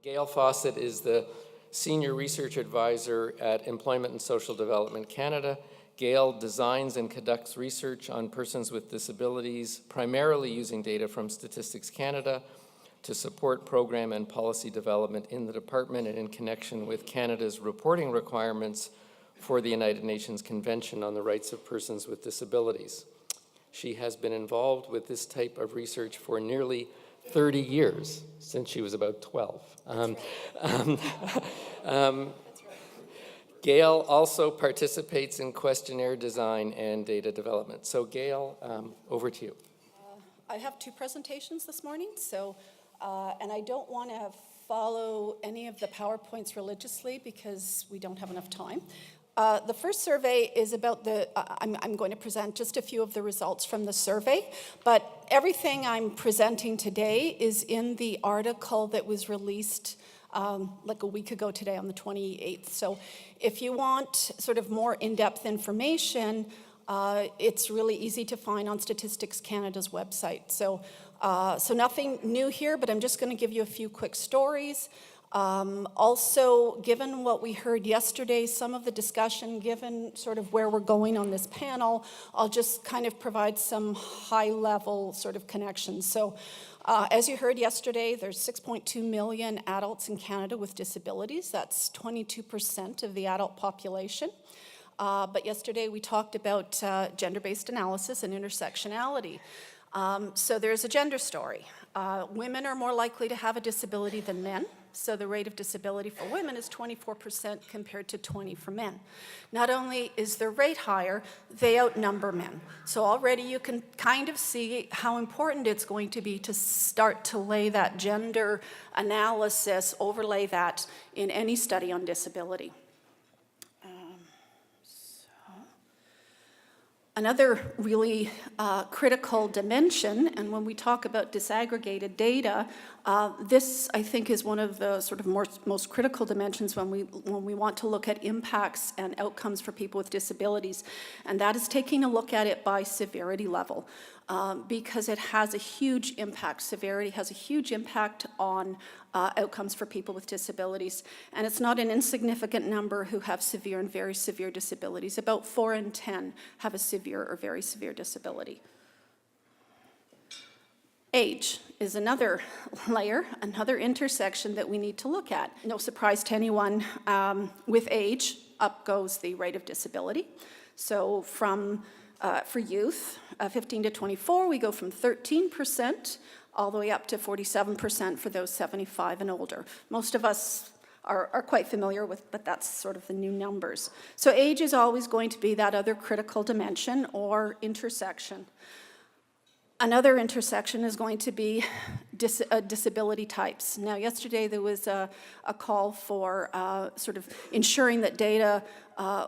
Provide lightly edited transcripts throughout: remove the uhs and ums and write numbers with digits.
Gail Fawcett is the Senior Research Advisor at Employment and Social Development Canada. Gail designs and conducts research on persons with disabilities, primarily using data from Statistics Canada to support program and policy development in the department and in connection with Canada's reporting requirements for the United Nations Convention on the Rights of Persons with Disabilities. She has been involved with this type of research for nearly 30 years, since she was about 12. Gail also participates in questionnaire design and data development. So Gail, over to you. I have two presentations this morning, so, and I don't want to follow any of the PowerPoints religiously because we don't have enough time. The first survey is about I'm going to present just a few of the results from the survey, but everything I'm presenting today is in the article that was released like a week ago today on the 28th. So if you want sort of more in-depth information, it's really easy to find on Statistics Canada's website. So nothing new here, but I'm just going to give you a few quick stories. Also, given what we heard yesterday, some of the discussion, given sort of where we're going on this panel, I'll just kind of provide some high-level sort of connections. So, as you heard yesterday, there's 6.2 million adults in Canada with disabilities. That's 22% of the adult population. But yesterday we talked about gender-based analysis and intersectionality. So there's a gender story. Women are more likely to have a disability than men. So the rate of disability for women is 24% compared to 20% for men. Not only is their rate higher, they outnumber men. So already you can kind of see how important it's going to be to start to lay that gender analysis, overlay that in any study on disability. Another really critical dimension, and when we talk about disaggregated data, this I think is one of the sort of most critical dimensions when we want to look at impacts and outcomes for people with disabilities, and that is taking a look at it by severity level, because it has a huge impact. Severity has a huge impact on outcomes for people with disabilities, and it's not an insignificant number who have severe and very severe disabilities. About 4 in 10 have a severe or very severe disability. Age is another layer, another intersection that we need to look at. No surprise to anyone, with age, up goes the rate of disability. So from, for youth, 15 to 24, we go from 13% all the way up to 47% for those 75 and older. Most of us are quite familiar with, but that's sort of the new numbers. So age is always going to be that other critical dimension or intersection. Another intersection is going to be disability types. Now, yesterday there was a call for sort of ensuring that data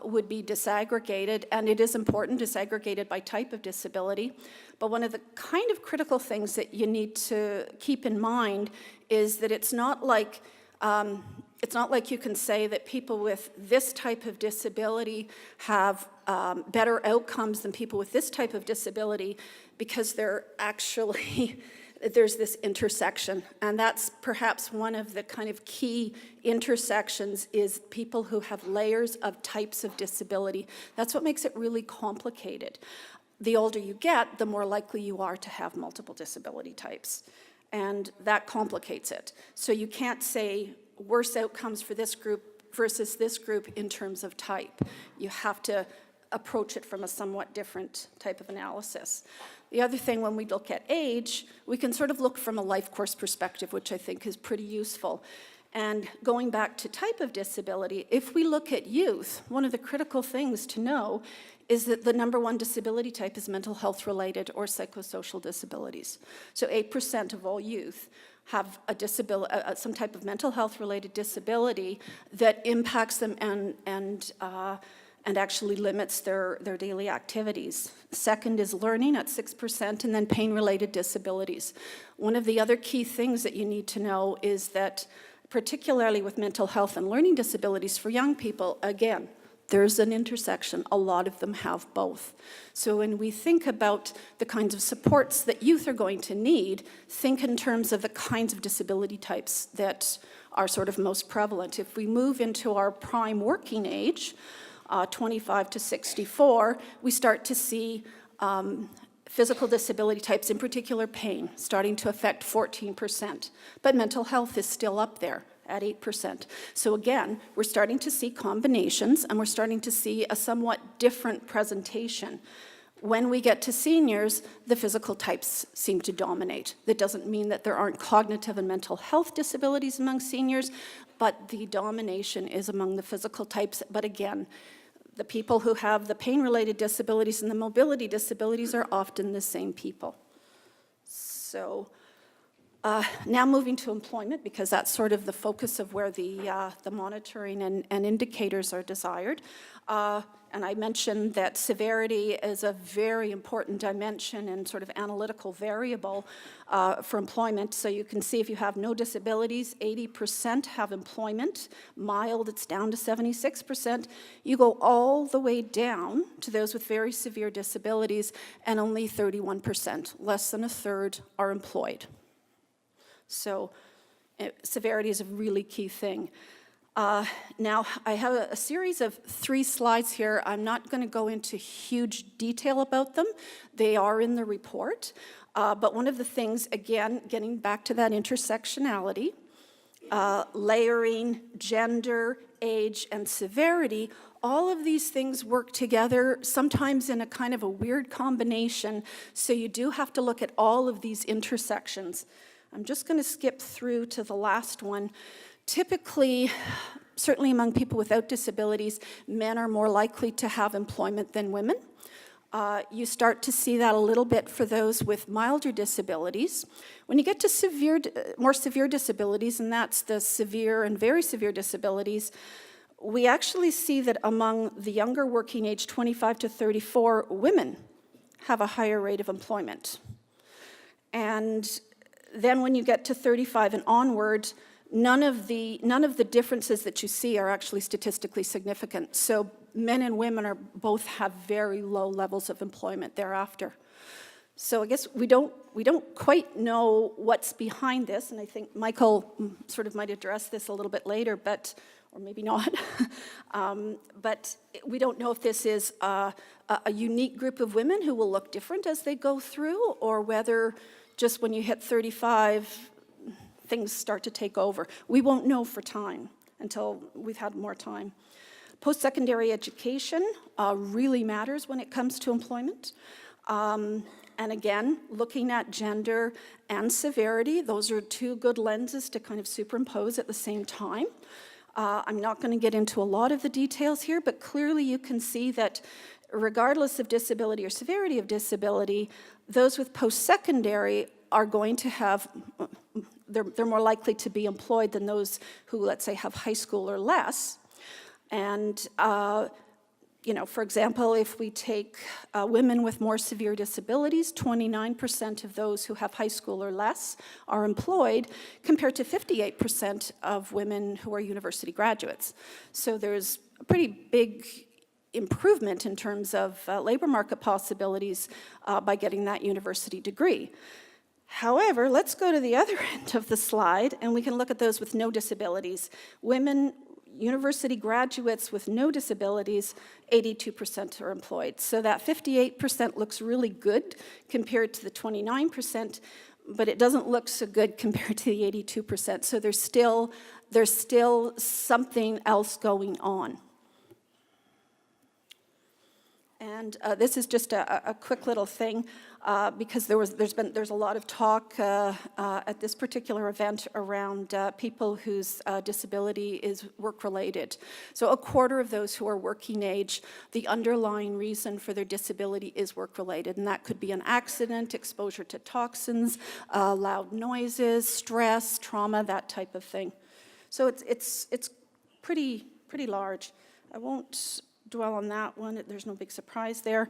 would be disaggregated, and it is important, disaggregated by type of disability. But one of the kind of critical things that you need to keep in mind is that it's not like you can say that people with this type of disability have better outcomes than people with this type of disability, because they're actually, there's this intersection. And that's perhaps one of the kind of key intersections, is people who have layers of types of disability. That's what makes it really complicated. The older you get, the more likely you are to have multiple disability types. And that complicates it. So you can't say worse outcomes for this group versus this group in terms of type. You have to approach it from a somewhat different type of analysis. The other thing, when we look at age, we can sort of look from a life course perspective, which I think is pretty useful. And going back to type of disability, if we look at youth, one of the critical things to know is that the number one disability type is mental health related or psychosocial disabilities. So 8% of all youth have a disability, some type of mental health related disability that impacts them and actually limits their daily activities. Second is learning at 6%, and then pain-related disabilities. One of the other key things that you need to know is that, particularly with mental health and learning disabilities for young people, again, there's an intersection. A lot of them have both. So when we think about the kinds of supports that youth are going to need, think in terms of the kinds of disability types that are sort of most prevalent. If we move into our prime working age, 25 to 64, we start to see physical disability types, in particular pain, starting to affect 14%. But mental health is still up there at 8%. So again, we're starting to see combinations, and we're starting to see a somewhat different presentation. When we get to seniors, the physical types seem to dominate. That doesn't mean that there aren't cognitive and mental health disabilities among seniors, but the domination is among the physical types. But again, the people who have the pain-related disabilities and the mobility disabilities are often the same people. So now moving to employment, because that's sort of the focus of where the monitoring and indicators are desired. And I mentioned that severity is a very important dimension and sort of analytical variable for employment. So you can see if you have no disabilities, 80% have employment. Mild, it's down to 76%. You go all the way down to those with very severe disabilities, and only 31%, less than a third, are employed. So severity is a really key thing. Now, I have a series of 3 slides here. I'm not going to go into huge detail about them. They are in the report. But one of the things, again, getting back to that intersectionality, layering, gender, age, and severity, all of these things work together, sometimes in a kind of a weird combination. So you do have to look at all of these intersections. I'm just going to skip through to the last one. Typically, certainly among people without disabilities, men are more likely to have employment than women. You start to see that a little bit for those with milder disabilities. When you get to more severe disabilities, and that's the severe and very severe disabilities, we actually see that among the younger working age, 25 to 34, women have a higher rate of employment. And then when you get to 35 and onward, none of the differences that you see are actually statistically significant. So men and women both have very low levels of employment thereafter. So I guess we don't quite know what's behind this, and I think Michael sort of might address this a little bit later, or maybe not. But we don't know if this is a unique group of women who will look different as they go through, or whether just when you hit 35, things start to take over. We won't know for time until we've had more time. Post-secondary education really matters when it comes to employment. And again, looking at gender and severity, those are 2 good lenses to kind of superimpose at the same time. I'm not going to get into a lot of the details here, but clearly you can see that regardless of disability or severity of disability, those with post-secondary are going to have, they're more likely to be employed than those who, let's say, have high school or less. And, for example, if we take women with more severe disabilities, 29% of those who have high school or less are employed, compared to 58% of women who are university graduates. So there's a pretty big improvement in terms of labor market possibilities by getting that university degree. However, let's go to the other end of the slide, and we can look at those with no disabilities. Women, university graduates with no disabilities, 82% are employed. So that 58% looks really good compared to the 29%, but it doesn't look so good compared to the 82%. So there's still something else going on. And this is just a quick little thing, because there's a lot of talk at this particular event around people whose disability is work-related. So a quarter of those who are working age, the underlying reason for their disability is work-related, and that could be an accident, exposure to toxins, loud noises, stress, trauma, that type of thing. So it's pretty large. I won't dwell on that one. There's no big surprise there.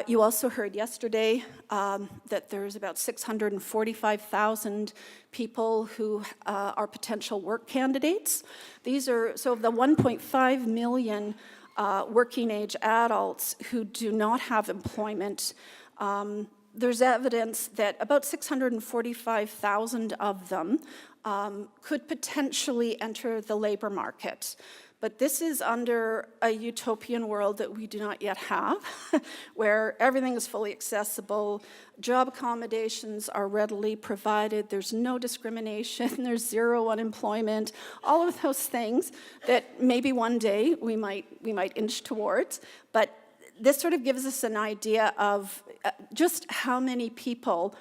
You also heard yesterday that there's about 645,000 people who are potential work candidates. These are, so of the 1.5 million working age adults who do not have employment, there's evidence that about 645,000 of them could potentially enter the labor market. But this is under a utopian world that we do not yet have, where everything is fully accessible, job accommodations are readily provided, there's no discrimination, there's zero unemployment, all of those things that maybe one day we might inch towards. But this sort of gives us an idea of just how many people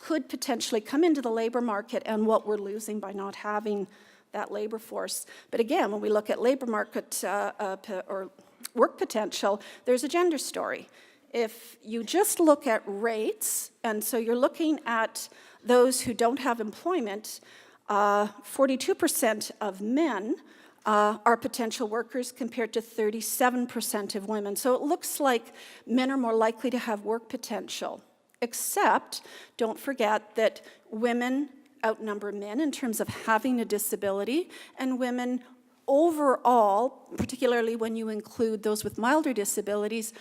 could potentially come into the labor market and what we're losing by not having that labor force. But again, when we look at labor market or work potential, there's a gender story. If you just look at rates, and so you're looking at those who don't have employment, 42% of men are potential workers compared to 37% of women. So it looks like men are more likely to have work potential, except don't forget that women outnumber men in terms of having a disability, and women overall, particularly when you include those with milder disabilities,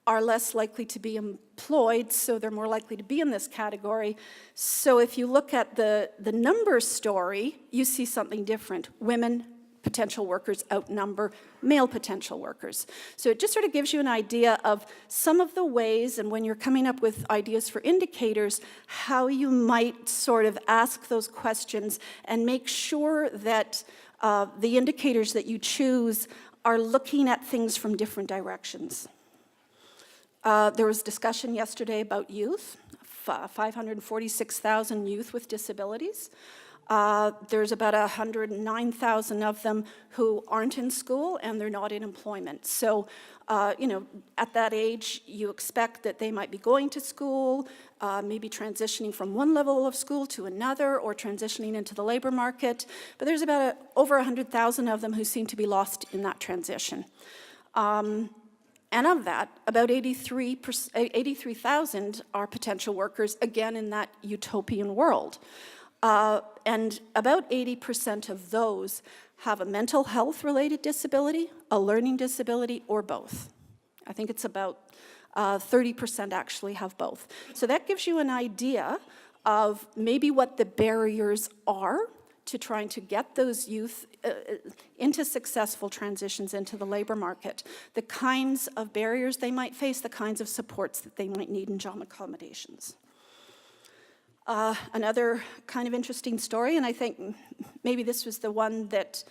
are less likely to be employed, so they're more likely to be in this category. So if you look at the numbers story, you see something different. Women potential workers outnumber male potential workers. So it just sort of gives you an idea of some of the ways, and when you're coming up with ideas for indicators, how you might sort of ask those questions and make sure that the indicators that you choose are looking at things from different directions. There was discussion yesterday about youth, 546,000 youth with disabilities. There's about 109,000 of them who aren't in school and they're not in employment. So, at that age, you expect that they might be going to school, maybe transitioning from one level of school to another, or transitioning into the labor market. But there's about over 100,000 of them who seem to be lost in that transition. And of that, about 83,000 are potential workers, again, in that utopian world. And about 80% of those have a mental health-related disability, a learning disability, or both. I think it's about 30% actually have both. So that gives you an idea of maybe what the barriers are to trying to get those youth into successful transitions into the labor market, the kinds of barriers they might face, the kinds of supports that they might need in job accommodations. Another kind of interesting story, and I think maybe this was the one that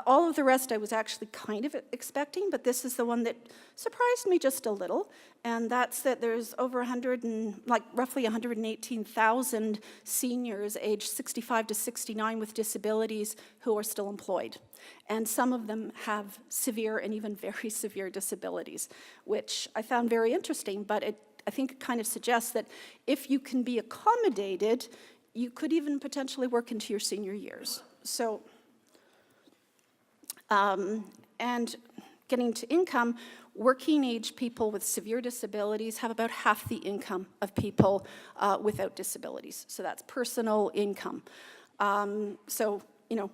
all of the rest I was actually kind of expecting, but this is the one that surprised me just a little, and that's that there's over roughly 118,000 seniors aged 65 to 69 with disabilities who are still employed. And some of them have severe and even very severe disabilities, which I found very interesting, but I think it kind of suggests that if you can be accommodated, you could even potentially work into your senior years. So, and getting to income, working age people with severe disabilities have about half the income of people without disabilities. So that's personal income. So,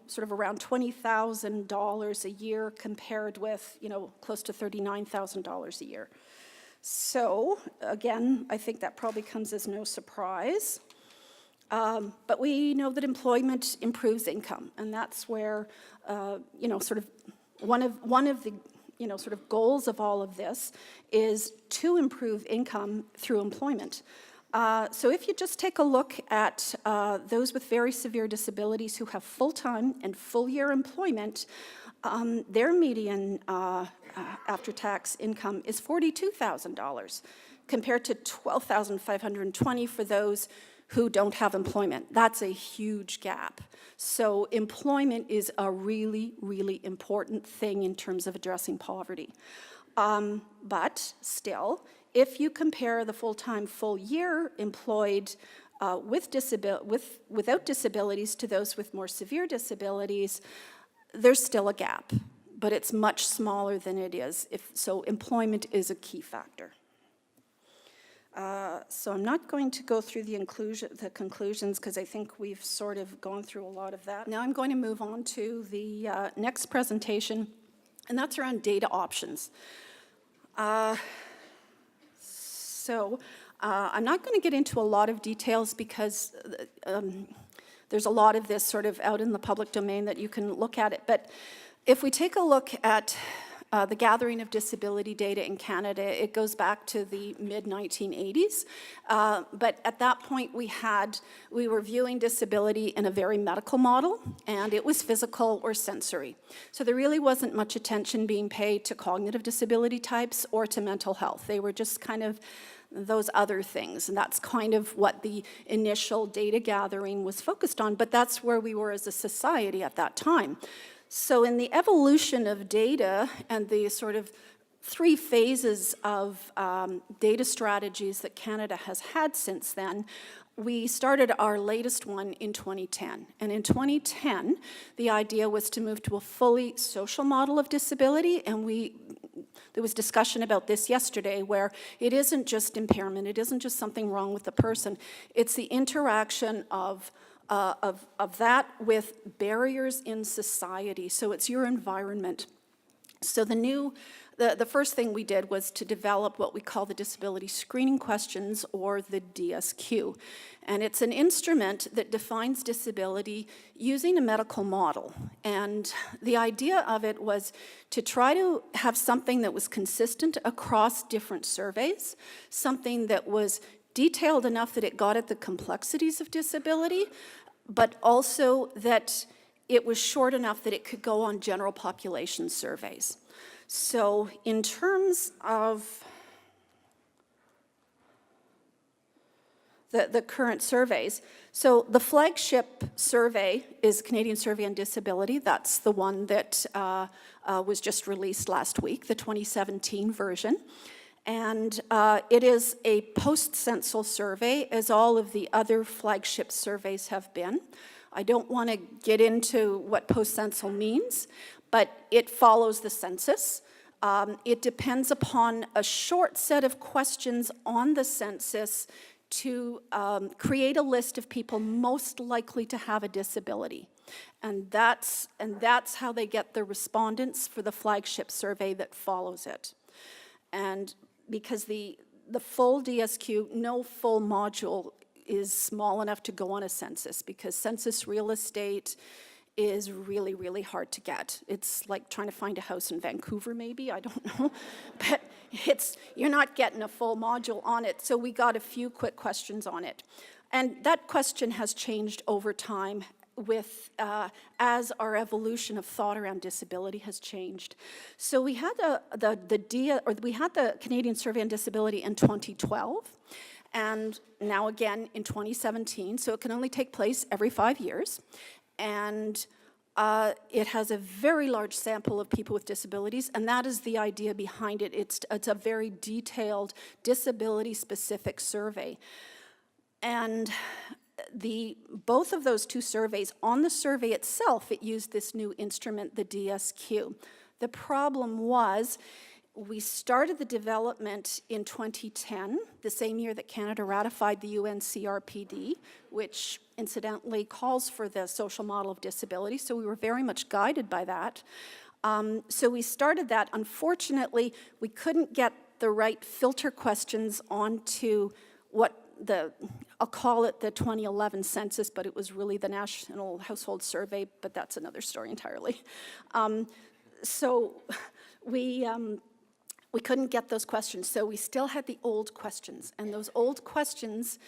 sort of around $20,000 a year compared with, close to $39,000 a year. So, again, I think that probably comes as no surprise. But we know that employment improves income, and that's where, sort of one of the, sort of goals of all of this is to improve income through employment. So if you just take a look at those with very severe disabilities who have full-time and full-year employment, their median after-tax income is $42,000 compared to $12,520 for those who don't have employment. That's a huge gap. So employment is a really, really important thing in terms of addressing poverty. But still, if you compare the full-time, full-year employed without disabilities to those with more severe disabilities, there's still a gap, but it's much smaller than it is. So employment is a key factor. So I'm not going to go through the conclusions because I think we've sort of gone through a lot of that. Now I'm going to move on to the next presentation, and that's around data options. I'm not going to get into a lot of details because there's a lot of this sort of out in the public domain that you can look at it. But if we take a look at the gathering of disability data in Canada, it goes back to the mid-1980s. But at that point, we were viewing disability in a very medical model, and it was physical or sensory. So there really wasn't much attention being paid to cognitive disability types or to mental health. They were just kind of those other things, and that's kind of what the initial data gathering was focused on, but that's where we were as a society at that time. So in the evolution of data and the sort of 3 phases of data strategies that Canada has had since then, we started our latest one in 2010. And in 2010, the idea was to move to a fully social model of disability, and there was discussion about this yesterday, where it isn't just impairment, it isn't just something wrong with the person, it's the interaction of that with barriers in society. So it's your environment. So the first thing we did was to develop what we call the disability screening questions, or the DSQ. And it's an instrument that defines disability using a medical model. And the idea of it was to try to have something that was consistent across different surveys, something that was detailed enough that it got at the complexities of disability, but also that it was short enough that it could go on general population surveys. So in terms of the current surveys, so the flagship survey is Canadian Survey on Disability. That's the one that was just released last week, the 2017 version. And it is a post-censal survey, as all of the other flagship surveys have been. I don't want to get into what post-censal means, but it follows the census. It depends upon a short set of questions on the census to create a list of people most likely to have a disability. And that's how they get the respondents for the flagship survey that follows it. And because the full DSQ, no full module is small enough to go on a census, because census real estate is really, really hard to get. It's like trying to find a house in Vancouver, maybe, I don't know. But you're not getting a full module on it, so we got a few quick questions on it. And that question has changed over time with as our evolution of thought around disability has changed. So we had the Canadian Survey on Disability in 2012, and now again in 2017. So it can only take place every 5 years, and it has a very large sample of people with disabilities, and that is the idea behind it. It's a very detailed disability-specific survey, and both of those 2 surveys, on the survey itself, it used this new instrument, the DSQ. The problem was, we started the development in 2010, the same year that Canada ratified the UN CRPD, which incidentally calls for the social model of disability, so we were very much guided by that. So we started that. Unfortunately, we couldn't get the right filter questions onto I'll call it the 2011 census, but it was really the National Household Survey, but that's another story entirely. So we couldn't get those questions, so we still had the old questions, and those old questions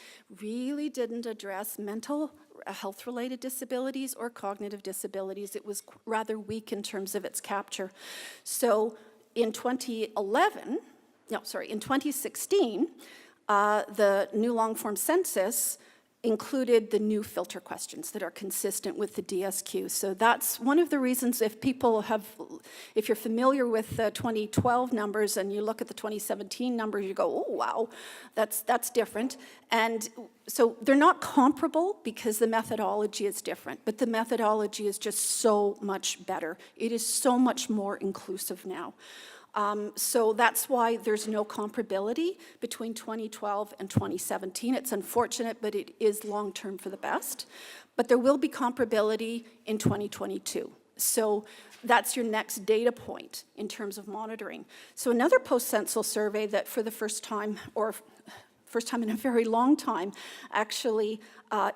really didn't address mental health-related disabilities or cognitive disabilities. It was rather weak in terms of its capture. So in 2016, the new long-form census included the new filter questions that are consistent with the DSQ. So that's one of the reasons, if you're familiar with the 2012 numbers and you look at the 2017 numbers, you go, oh, wow, that's different. And so they're not comparable because the methodology is different, but the methodology is just so much better. It is so much more inclusive now. So that's why there's no comparability between 2012 and 2017. It's unfortunate, but it is long-term for the best. But there will be comparability in 2022. So that's your next data point in terms of monitoring. So another post-census survey that for the first time, or first time in a very long time, actually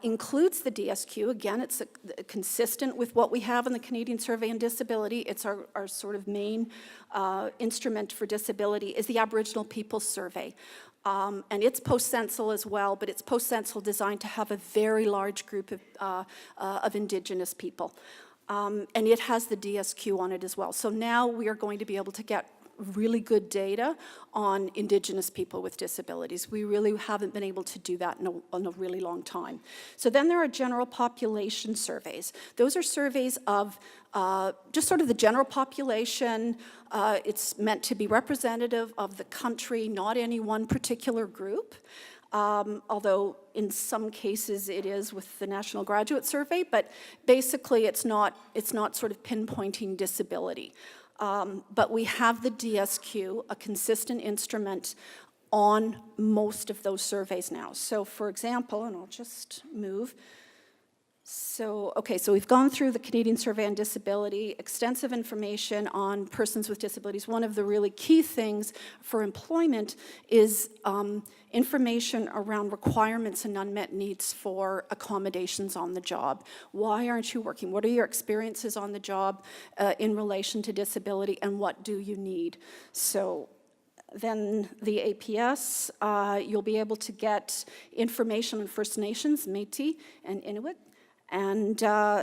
includes the DSQ. Again, it's consistent with what we have in the Canadian Survey on Disability. It's our sort of main instrument for disability, is the Aboriginal Peoples Survey. And it's post-census as well, but it's post-census designed to have a very large group of Indigenous people. And it has the DSQ on it as well. So now we are going to be able to get really good data on Indigenous people with disabilities. We really haven't been able to do that in a really long time. So then there are general population surveys. Those are surveys of just sort of the general population. It's meant to be representative of the country, not any one particular group. Although in some cases it is with the National Graduate Survey, but basically it's not sort of pinpointing disability. But we have the DSQ, a consistent instrument, on most of those surveys now. So for example, and I'll just move. So, okay, so we've gone through the Canadian Survey on Disability, extensive information on persons with disabilities. One of the really key things for employment is information around requirements and unmet needs for accommodations on the job. Why aren't you working? What are your experiences on the job in relation to disability, and what do you need? So then the APS, you'll be able to get information on First Nations, Métis, and Inuit. And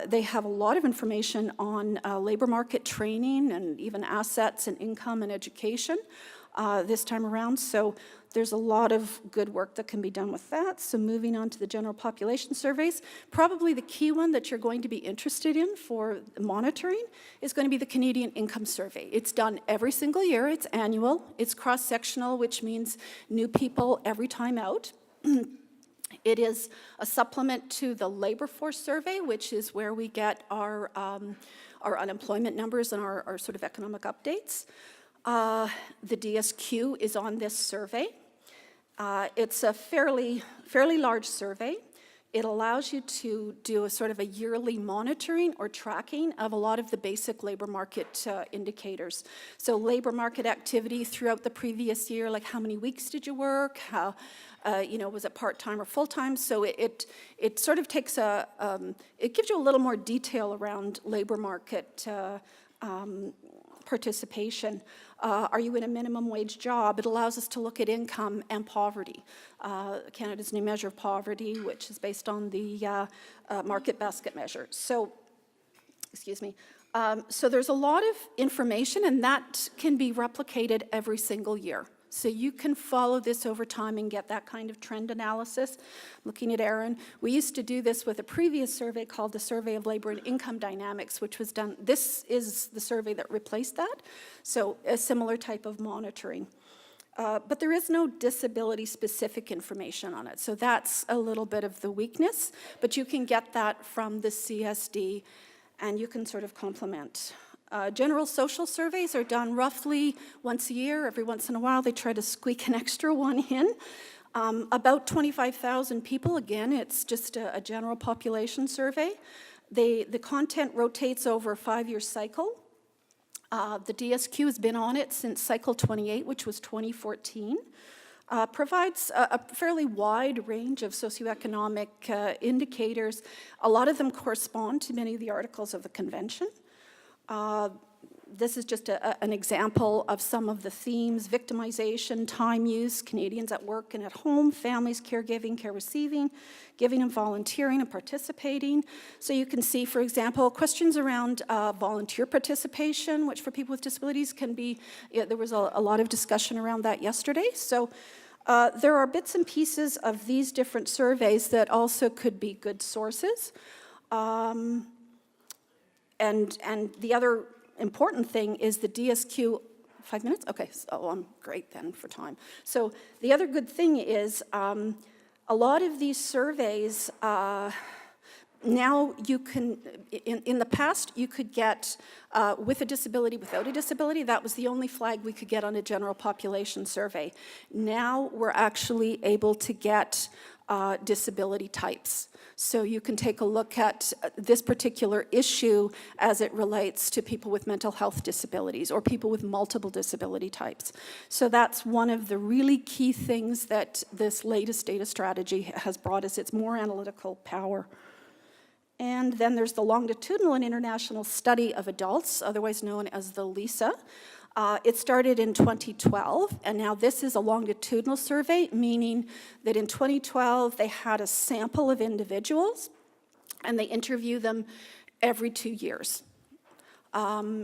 they have a lot of information on labor market training and even assets and income and education this time around. So there's a lot of good work that can be done with that. So moving on to the general population surveys, probably the key one that you're going to be interested in for monitoring is going to be the Canadian Income Survey. It's done every single year. It's annual. It's cross-sectional, which means new people every time out. It is a supplement to the labor force survey, which is where we get our unemployment numbers and our sort of economic updates. The DSQ is on this survey. It's a fairly large survey. It allows you to do a sort of a yearly monitoring or tracking of a lot of the basic labor market indicators. So labor market activity throughout the previous year, like how many weeks did you work, how, was it part-time or full-time? So it sort of takes it gives you a little more detail around labor market participation. Are you in a minimum wage job? It allows us to look at income and poverty. Canada's new measure of poverty, which is based on the market basket measure. So, excuse me. So there's a lot of information, and that can be replicated every single year. So you can follow this over time and get that kind of trend analysis. Looking at Aaron, we used to do this with a previous survey called the Survey of Labor and Income Dynamics, which was done, this is the survey that replaced that. So a similar type of monitoring. But there is no disability-specific information on it. So that's a little bit of the weakness, but you can get that from the CSD, and you can sort of complement. General social surveys are done roughly once a year. Every once in a while, they try to squeak an extra one in. About 25,000 people. Again, it's just a general population survey. The content rotates over a 5-year cycle. The DSQ has been on it since cycle 28, which was 2014. Provides a fairly wide range of socioeconomic indicators. A lot of them correspond to many of the articles of the convention. This is just an example of some of the themes: victimization, time use, Canadians at work and at home, families, caregiving, care receiving, giving and volunteering and participating. So you can see, for example, questions around volunteer participation, which for people with disabilities can be, there was a lot of discussion around that yesterday. So there are bits and pieces of these different surveys that also could be good sources. And the other important thing is the DSQ, 5 minutes? Okay, so I'm great then for time. So the other good thing is a lot of these surveys, Now you can, in the past, you could get with a disability, without a disability. That was the only flag we could get on a general population survey. Now we're actually able to get disability types. So you can take a look at this particular issue as it relates to people with mental health disabilities or people with multiple disability types. So that's one of the really key things that this latest data strategy has brought us. It's more analytical power. And then there's the Longitudinal and International Study of Adults, otherwise known as the LISA. It started in 2012, and now this is a longitudinal survey, meaning that in 2012 they had a sample of individuals, and they interview them every 2 years.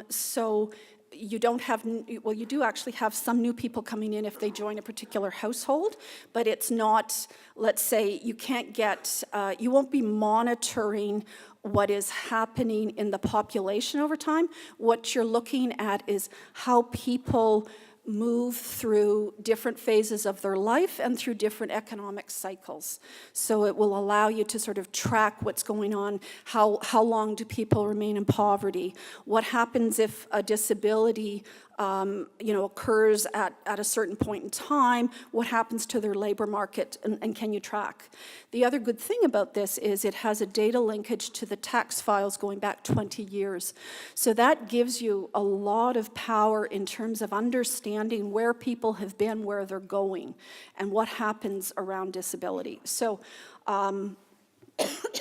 So you don't have, well, you do actually have some new people coming in if they join a particular household, but it's not, let's say, you can't get, you won't be monitoring what is happening in the population over time. What you're looking at is how people move through different phases of their life and through different economic cycles. So it will allow you to sort of track what's going on, how long do people remain in poverty, what happens if a disability occurs at a certain point in time, what happens to their labor market, and can you track? The other good thing about this is it has a data linkage to the tax files going back 20 years. So that gives you a lot of power in terms of understanding where people have been, where they're going, and what happens around disability. So,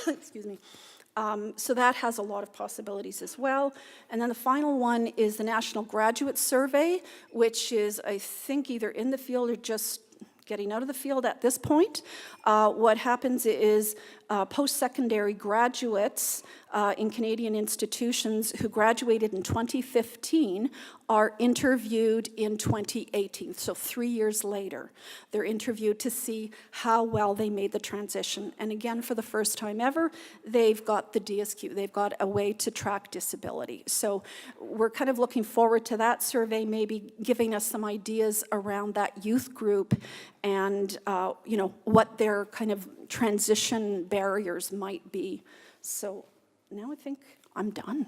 excuse me. So that has a lot of possibilities as well. And then the final one is the National Graduate Survey, which is, I think, either in the field or just getting out of the field at this point. What happens is post-secondary graduates in Canadian institutions who graduated in 2015 are interviewed in 2018, so 3 years later. They're interviewed to see how well they made the transition. And again, for the first time ever, they've got the DSQ. They've got a way to track disability. So we're kind of looking forward to that survey, maybe giving us some ideas around that youth group and what their kind of transition barriers might be. So now I think I'm done.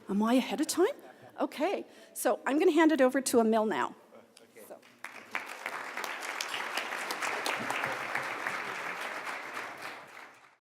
Am I ahead of time? Okay, so I'm going to hand it over to Emil now.